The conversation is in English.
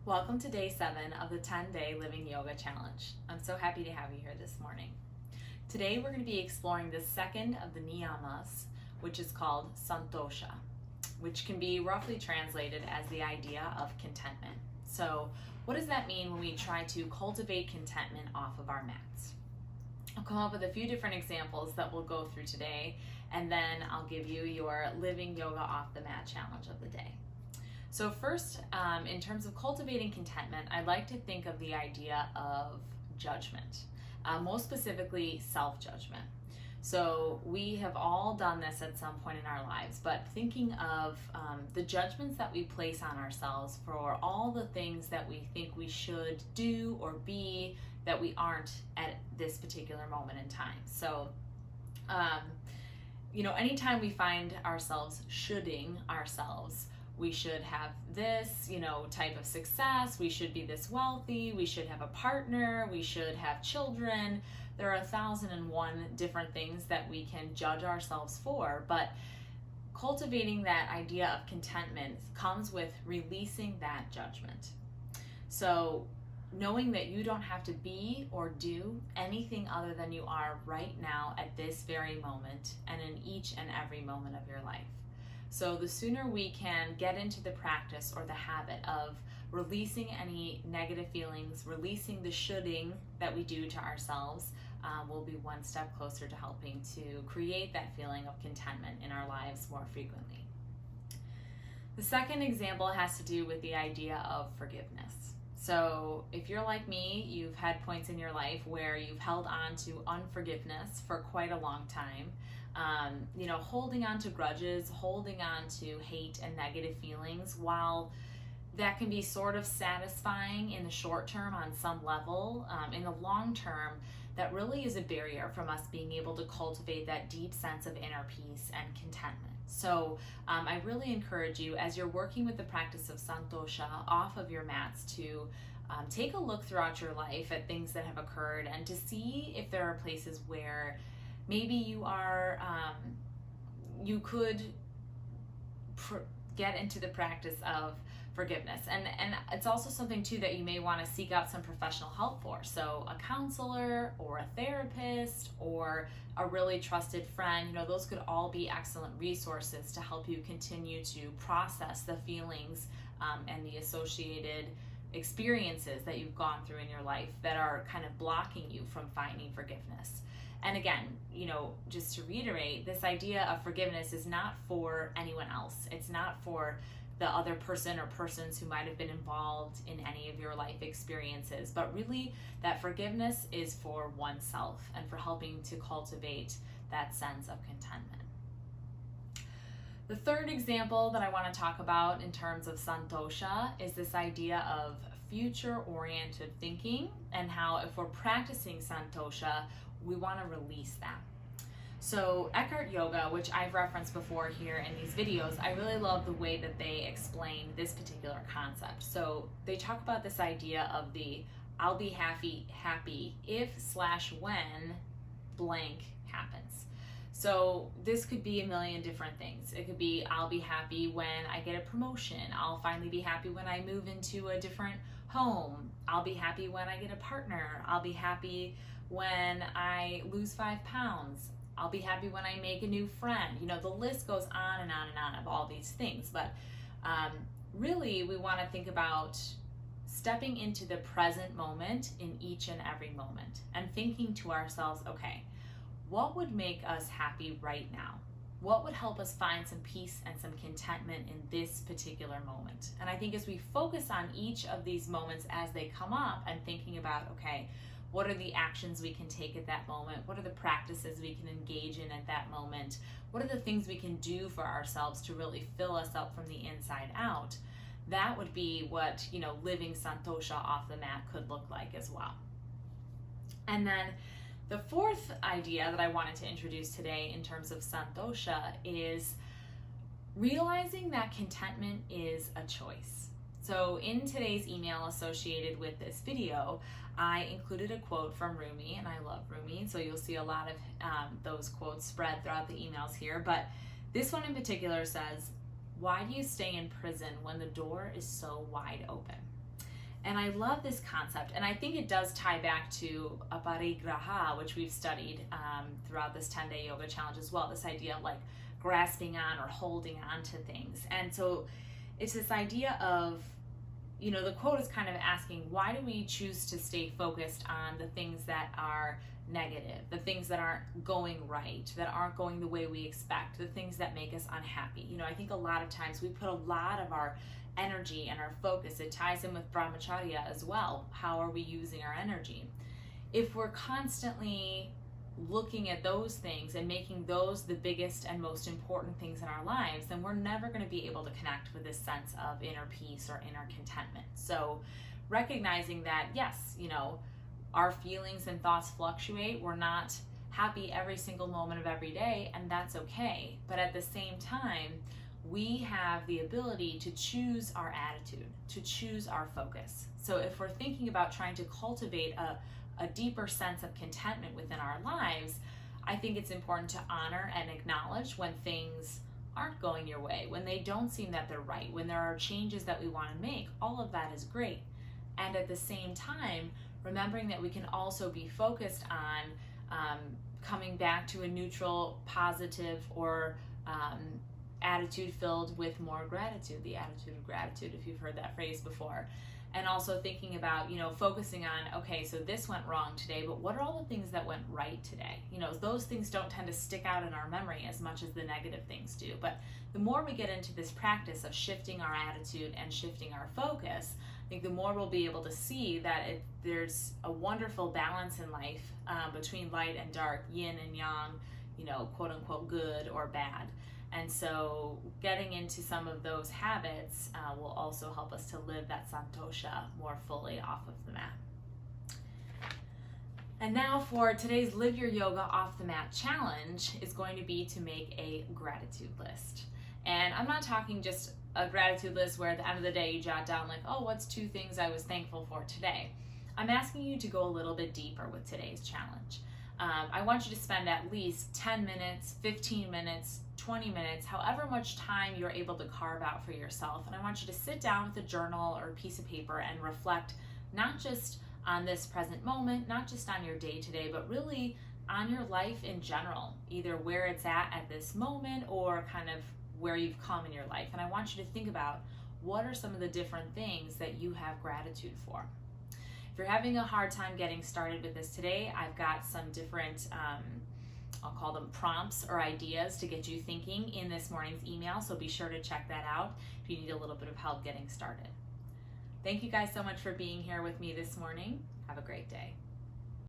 Welcome to day 7 of the 10-day Living Yoga Challenge. I'm so happy to have you here this morning. Today we're going to be exploring the second of the Niyamas, which is called Santosha, which can be roughly translated as the idea of contentment. So what does that mean when we try to cultivate contentment off of our mats? I'll come up with a few different examples that we'll go through today, and then I'll give you your Living Yoga Off the Mat challenge of the day. So first, in terms of cultivating contentment, I like to think of the idea of judgment, most specifically self-judgment. So we have all done this at some point in our lives, but thinking of the judgments that we place on ourselves for all the things that we think we should do or be that we aren't at this particular moment in time. So, anytime we find ourselves shoulding ourselves, we should have this, type of success, we should be this wealthy, we should have a partner, we should have children. There are 1,001 different things that we can judge ourselves for, but cultivating that idea of contentment comes with releasing that judgment. So knowing that you don't have to be or do anything other than you are right now at this very moment and in each and every moment of your life. So the sooner we can get into the practice or the habit of releasing any negative feelings, releasing the shoulding that we do to ourselves, we'll be one step closer to helping to create that feeling of contentment in our lives more frequently. The second example has to do with the idea of forgiveness. So if you're like me, you've had points in your life where you've held on to unforgiveness for quite a long time. Holding on to grudges, holding on to hate and negative feelings, while that can be sort of satisfying in the short term on some level, in the long term, that really is a barrier from us being able to cultivate that deep sense of inner peace and contentment. So I really encourage you, as you're working with the practice of Santosha off of your mats, to take a look throughout your life at things that have occurred and to see if there are places where maybe you are, you could get into the practice of forgiveness. And it's also something too that you may want to seek out some professional help for. So a counselor or a therapist or a really trusted friend, those could all be excellent resources to help you continue to process the feelings and the associated experiences that you've gone through in your life that are kind of blocking you from finding forgiveness. And again, just to reiterate, this idea of forgiveness is not for anyone else. It's not for the other person or persons who might have been involved in any of your life experiences, but really that forgiveness is for oneself and for helping to cultivate that sense of contentment. The third example that I want to talk about in terms of Santosha is this idea of future-oriented thinking, and how if we're practicing Santosha, we want to release that. So Eckhart Yoga, which I've referenced before here in these videos, I really love the way that they explain this particular concept. So they talk about this idea of the I'll be happy if/when blank happens. So this could be a million different things. It could be I'll be happy when I get a promotion. I'll finally be happy when I move into a different home. I'll be happy when I get a partner. I'll be happy when I lose 5 pounds. I'll be happy when I make a new friend. The list goes on and on and on of all these things. But really, we want to think about stepping into the present moment in each and every moment and thinking to ourselves, okay, what would make us happy right now? What would help us find some peace and some contentment in this particular moment? And I think as we focus on each of these moments as they come up and thinking about, okay, what are the actions we can take at that moment? What are the practices we can engage in at that moment? What are the things we can do for ourselves to really fill us up from the inside out? That would be what, living Santosha off the mat could look like as well. And then the fourth idea that I wanted to introduce today in terms of Santosha is realizing that contentment is a choice. So in today's email associated with this video, I included a quote from Rumi, and I love Rumi, so you'll see a lot of those quotes spread throughout the emails here. But this one in particular says, "Why do you stay in prison when the door is so wide open?" And I love this concept, and I think it does tie back to aparigraha, which we've studied throughout this 10-day yoga challenge as well, this idea of like grasping on or holding on to things. And so it's this idea of, you know, the quote is kind of asking, why do we choose to stay focused on the things that are negative, the things that aren't going right, that aren't going the way we expect, the things that make us unhappy? You know, I think a lot of times we put a lot of our energy and our focus, it ties in with brahmacharya as well. How are we using our energy? If we're constantly looking at those things and making those the biggest and most important things in our lives, then we're never going to be able to connect with this sense of inner peace or inner contentment. So recognizing that, yes, you know, our feelings and thoughts fluctuate. We're not happy every single moment of every day, and that's okay. But at the same time, we have the ability to choose our attitude, to choose our focus. So if we're thinking about trying to cultivate a deeper sense of contentment within our lives, I think it's important to honor and acknowledge when things aren't going your way, when they don't seem that they're right, when there are changes that we want to make. All of that is great. And at the same time, remembering that we can also be focused on coming back to a neutral, positive, or attitude filled with more gratitude, the attitude of gratitude, if you've heard that phrase before. And also thinking about, you know, focusing on, okay, so this went wrong today, but what are all the things that went right today? You know, those things don't tend to stick out in our memory as much as the negative things do. But the more we get into this practice of shifting our attitude and shifting our focus, I think the more we'll be able to see that there's a wonderful balance in life between light and dark, yin and yang, you know, quote unquote good or bad. And so getting into some of those habits will also help us to live that Santosha more fully off of the mat. And now for today's Live Your Yoga Off the Mat challenge is going to be to make a gratitude list. And I'm not talking just a gratitude list where at the end of the day you jot down like, oh, what's 2 things I was thankful for today? I'm asking you to go a little bit deeper with today's challenge. I want you to spend at least 10 minutes, 15 minutes, 20 minutes, however much time you're able to carve out for yourself. And I want you to sit down with a journal or a piece of paper and reflect not just on this present moment, not just on your day today, but really on your life in general, either where it's at this moment or kind of where you've come in your life. And I want you to think about what are some of the different things that you have gratitude for. If you're having a hard time getting started with this today, I've got some different, I'll call them prompts or ideas to get you thinking in this morning's email, so be sure to check that out if you need a little bit of help getting started. Thank you guys so much for being here with me this morning. Have a great day.